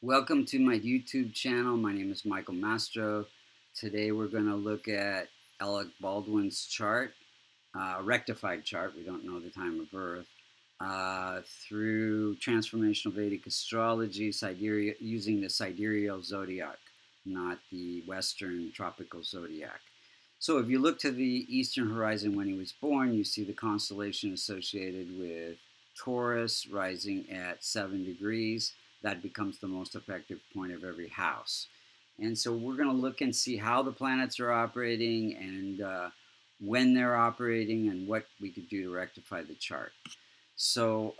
Welcome to my YouTube channel. My name is Michael Mastro. Today we're going to look at Alec Baldwin's chart, rectified chart, we don't know the time of birth, through transformational Vedic astrology, using the sidereal zodiac, not the Western tropical zodiac. So if you look to the eastern horizon when he was born, you see the constellation associated with Taurus rising at 7 degrees. That becomes the most effective point of every house. And so we're going to look and see how the planets are operating and when they're operating and what we could do to rectify the chart. So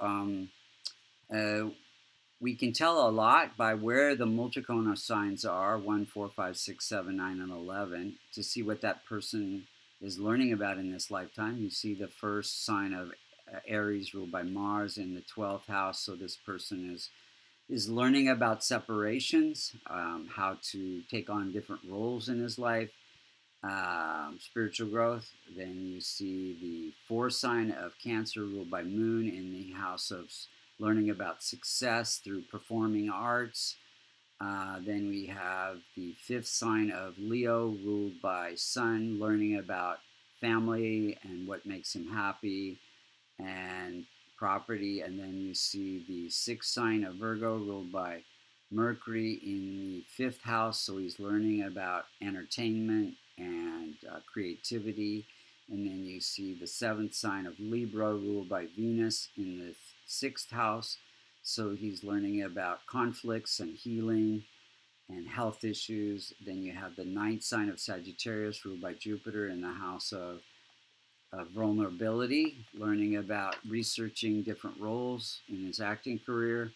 we can tell a lot by where the multicona signs are, 1, 4, 5, 6, 7, 9, and 11, to see what that person is learning about in this lifetime. You see the first sign of Aries ruled by Mars in the 12th house, so this person is learning about separations, how to take on different roles in his life, spiritual growth. Then you see the fourth sign of Cancer ruled by Moon in the house of learning about success through performing arts. Then we have the fifth sign of Leo ruled by Sun, learning about family and what makes him happy and property. And then you see the sixth sign of Virgo ruled by Mercury in the fifth house, so he's learning about entertainment and creativity. And then you see the seventh sign of Libra ruled by Venus in the sixth house, so he's learning about conflicts and healing and health issues. Then you have the ninth sign of Sagittarius ruled by Jupiter in the house of vulnerability, learning about researching different roles in his acting career.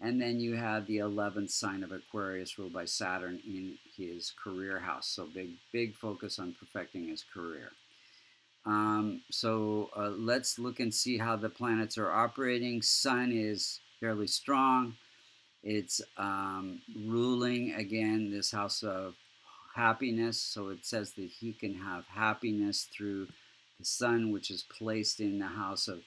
And then you have the 11th sign of Aquarius ruled by Saturn in his career house. So big focus on perfecting his career. Let's look and see how the planets are operating. Sun is fairly strong. It's ruling, again, this house of happiness. So it says that he can have happiness through the Sun, which is placed in the house of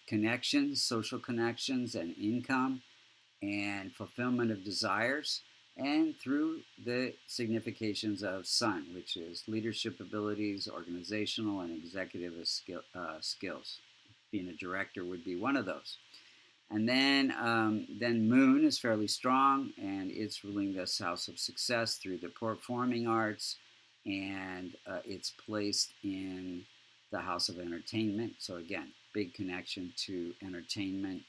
connections, social connections, and income, and fulfillment of desires, and through the significations of Sun, which is leadership abilities, organizational and executive skills. Being a director would be one of those. And then Moon is fairly strong, and it's ruling this house of success through the performing arts, and it's placed in the house of entertainment. So again, big connection to entertainment.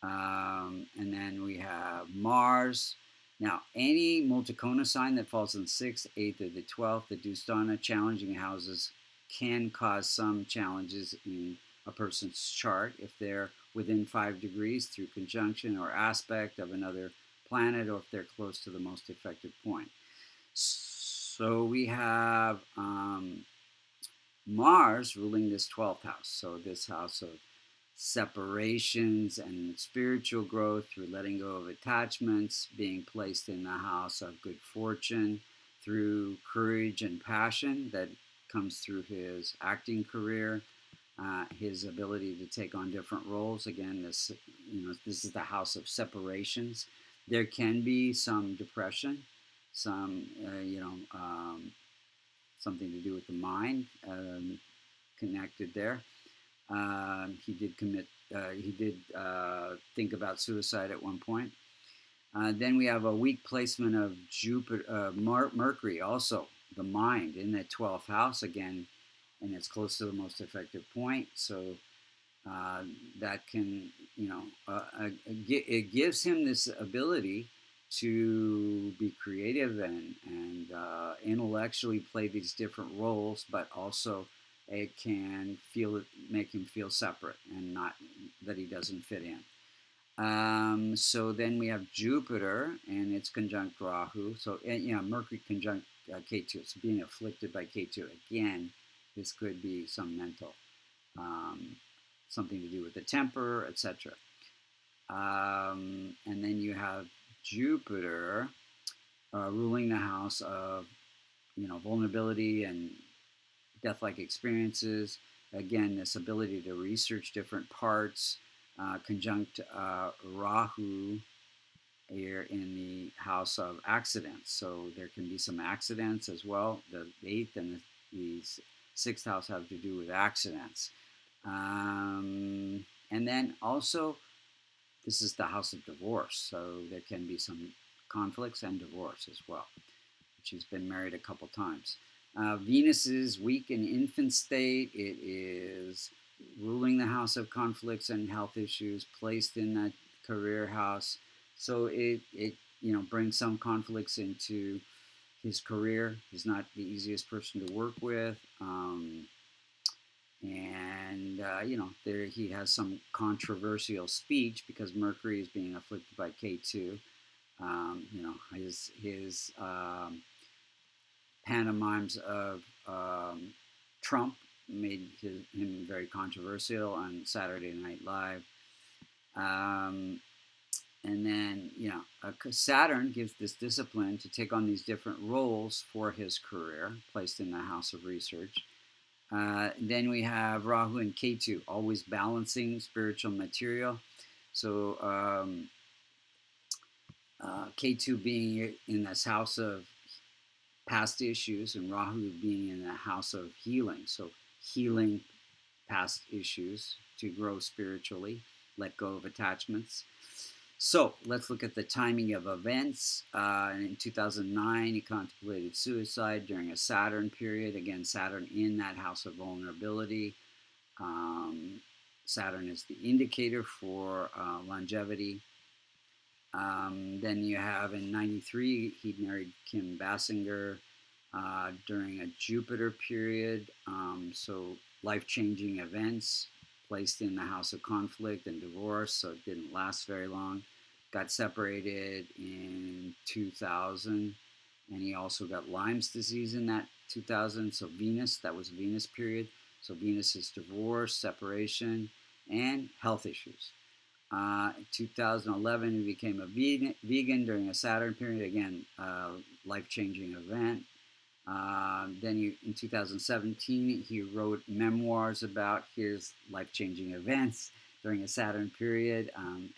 And then we have Mars. Now, any multicona sign that falls in the 6th, 8th, or the 12th, the Dustana challenging houses can cause some challenges in a person's chart if they're within 5 degrees through conjunction or aspect of another planet, or if they're close to the most effective point. So we have Mars ruling this 12th house. So this house of separations and spiritual growth through letting go of attachments, being placed in the house of good fortune through courage and passion that comes through his acting career, his ability to take on different roles. Again, this is the house of separations. There can be some depression, some something to do with the mind connected there. He did think about suicide at one point. Then we have a weak placement of Mercury, also the mind in that 12th house again, and it's close to the most effective point. So that can, it gives him this ability to be creative and intellectually play these different roles, but also it can make him feel separate and not that he doesn't fit in. So then we have Jupiter, and it's conjunct Rahu. So Mercury conjunct Ketu. So being afflicted by Ketu again, this could be some mental, something to do with the temper, etc. And then you have Jupiter ruling the house of vulnerability and death-like experiences. Again, this ability to research different parts, conjunct Rahu you're in the house of accidents. So there can be some accidents as well. The eighth and the sixth house have to do with accidents. And then also, this is the house of divorce. So there can be some conflicts and divorce as well. She's been married a couple times. Venus is weak in infant state. It is ruling the house of conflicts and health issues, placed in that career house. So it brings some conflicts into his career. He's not the easiest person to work with. There he has some controversial speech because Mercury is being afflicted by K2. His pantomimes of Trump made him very controversial on Saturday Night Live. And then, Saturn gives this discipline to take on these different roles for his career, placed in the house of research. Then we have Rahu and Ketu, always balancing spiritual material. So Ketu being in this house of past issues, and Rahu being in the house of healing. So healing past issues to grow spiritually, let go of attachments. So let's look at the timing of events. In 2009, he contemplated suicide during a Saturn period. Again, Saturn in that house of vulnerability. Saturn is the indicator for longevity. Then you have in 93, he married Kim Basinger during a Jupiter period. So life-changing events, placed in the house of conflict and divorce, so it didn't last very long. Got separated in 2000, and he also got Lyme's disease in that 2000. So Venus, that was Venus period. So Venus is divorce, separation, and health issues. In 2011, he became a vegan during a Saturn period. Again, life-changing event. Then in 2017, he wrote memoirs about his life-changing events during a Saturn period,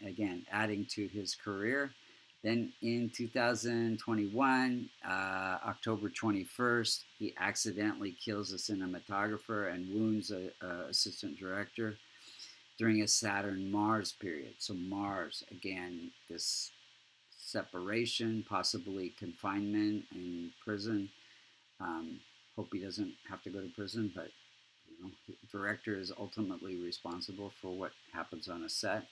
again, adding to his career. Then in 2021, October 21st, he accidentally kills a cinematographer and wounds an assistant director during a Saturn-Mars period. So Mars, again, this separation, possibly confinement in prison. Hope he doesn't have to go to prison, but the director is ultimately responsible for what happens on a set.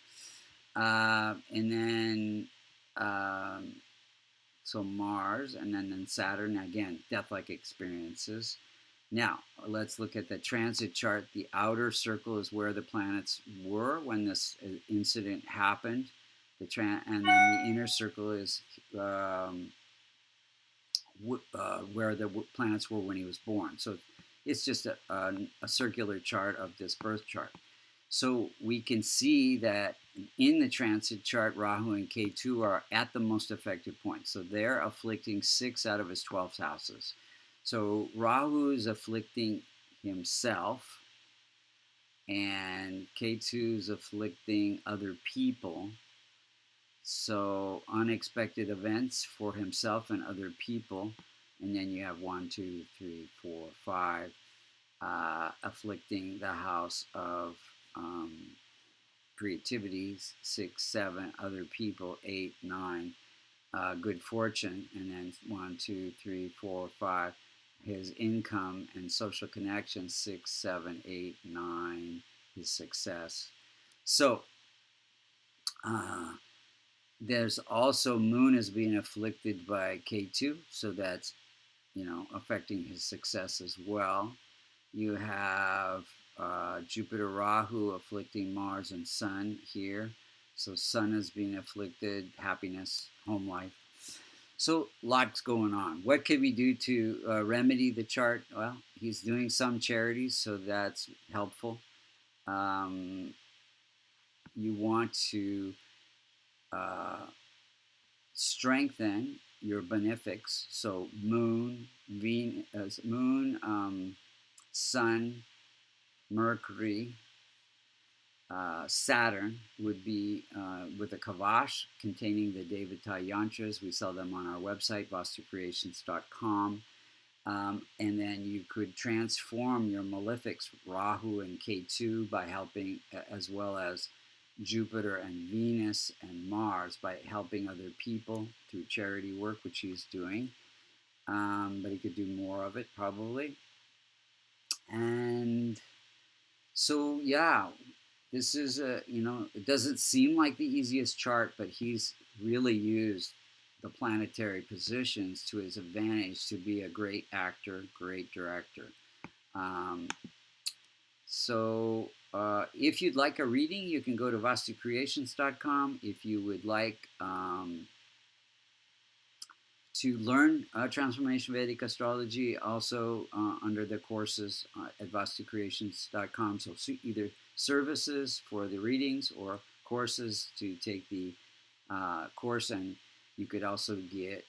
And then, so Mars, and then Saturn, again, death-like experiences. Now, let's look at the transit chart. The outer circle is where the planets were when this incident happened. And then the inner circle is where the planets were when he was born. So it's just a circular chart of this birth chart. So we can see that in the transit chart, Rahu and Ketu are at the most effective point. So they're afflicting 6 out of his 12 houses. So Rahu is afflicting himself, and Ketu is afflicting other people. So unexpected events for himself and other people. And then you have 1, 2, 3, 4, 5 afflicting the house of creativity, 6, 7 other people, 8, 9 good fortune, and then 1, 2, 3, 4, 5 his income and social connections, 6, 7, 8, 9 his success. So there's also Moon is being afflicted by K2, so that's affecting his success as well. You have Jupiter Rahu afflicting Mars and Sun here. So Sun is being afflicted, happiness, home life. So lots going on. What can we do to remedy the chart? Well, he's doing some charities, so that's helpful. You want to strengthen your benefics. So Moon, Venus, Moon, Sun, Mercury, Saturn would be with a kavash containing the Devata yantras. We sell them on our website, vastucreations.com. And then you could transform your malefics, Rahu and Ketu, by helping, as well as Jupiter and Venus and Mars, by helping other people through charity work, which he's doing. But he could do more of it probably. And so, yeah, this is it doesn't seem like the easiest chart, but he's really used the planetary positions to his advantage to be a great actor, great director. Um, if you'd like a reading, you can go to vastucreations.com. If you would like to learn Transformation Vedic Astrology, also under the courses at vastucreations.com. So either services for the readings or courses to take the course, and you could also get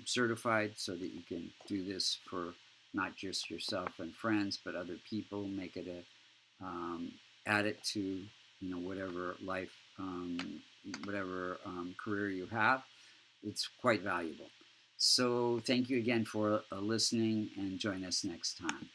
certified so that you can do this for not just yourself and friends, but other people. Make it add it to whatever life, whatever career you have. It's quite valuable. So thank you again for listening, and join us next time.